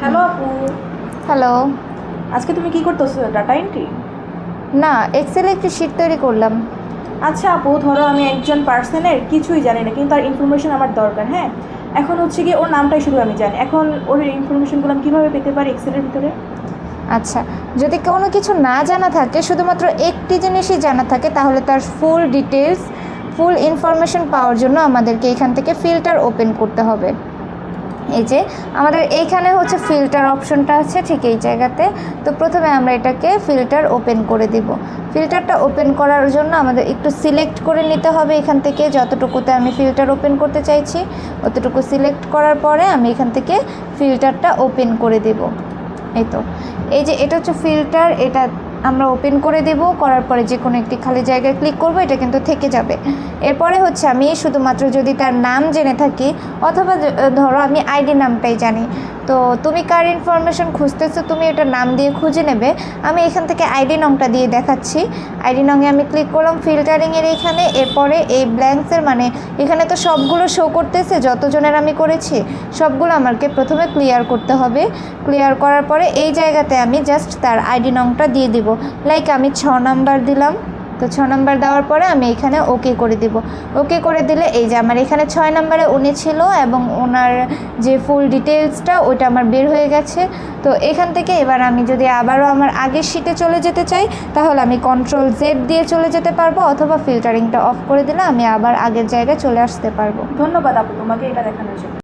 Hello আপু। Hello. আজকে তুমি কি করতেছো? Data entry? না, এক্সেলে একটি শিট তৈরি করলাম। আচ্ছা আপু, ধরো আমি একজন পার্সনের কিছুই জানি না, কিন্তু তার ইনফরমেশন আমার দরকার। হ্যাঁ, এখন হচ্ছে কি ওর নামটাই শুধু আমি জানি, এখন ওর ইনফরমেশনগুলো আমি কীভাবে পেতে পারি এক্সেলের ভিতরে? আচ্ছা, যদি কোনো কিছু না জানা থাকে, শুধুমাত্র একটি জিনিসই জানা থাকে, তাহলে তার ফুল ডিটেলস, ফুল ইনফরমেশন পাওয়ার জন্য আমাদেরকে এখান থেকে ফিল্টার ওপেন করতে হবে। এই যে আমাদের এইখানে হচ্ছে ফিল্টার অপশনটা আছে ঠিক এই জায়গাতে। তো প্রথমে আমরা এটাকে ফিল্টার ওপেন করে দিব। ফিল্টারটা ওপেন করার জন্য আমাদের একটু সিলেক্ট করে নিতে হবে এখান থেকে যতটুকুতে আমি ফিল্টার ওপেন করতে চাইছি, অতটুকু সিলেক্ট করার পরে আমি এখান থেকে ফিল্টারটা ওপেন করে দেব। এই তো, এই যে এটা হচ্ছে ফিল্টার, এটা আমরা ওপেন করে দেব। করার পরে যে কোনো একটি খালি জায়গায় ক্লিক করব, এটা কিন্তু থেকে যাবে। এরপরে হচ্ছে আমি শুধুমাত্র যদি তার নাম জেনে থাকি, অথবা ধরো আমি আইডি নামটাই জানি, তো তুমি কার ইনফরমেশন খুঁজতেছো তুমি এটা নাম দিয়ে খুঁজে নেবে। আমি এখান থেকে আইডি নংটা দিয়ে দেখাচ্ছি। আইডি নংয়ে আমি ক্লিক করলাম ফিল্টারিংয়ের এখানে। এরপরে এই ব্ল্যাঙ্কসের মানে এখানে তো সবগুলো শো করতেছে, যতজনের আমি করেছি সবগুলো আমাকে প্রথমে ক্লিয়ার করতে হবে। ক্লিয়ার করার পরে এই জায়গাতে আমি জাস্ট তার আইডি নংটা দিয়ে দিব। লাইক আমি 6 নাম্বার দিলাম। তো 6 নাম্বার দেওয়ার পরে আমি এখানে ওকে করে দিব। ওকে করে দিলে এই যে আমার এখানে 6 নাম্বারে উনি ছিল এবং ওনার যে ফুল ডিটেলসটা ওইটা আমার বের হয়ে গেছে। তো এখান থেকে এবার আমি যদি আবারও আমার আগের শিটে চলে যেতে চাই, তাহলে আমি Ctrl Z দিয়ে চলে যেতে পারবো, অথবা ফিল্টারিংটা অফ করে দিলে আমি আবার আগের জায়গায় চলে আসতে পারবো। ধন্যবাদ আপু তোমাকে এটা দেখানোর জন্য।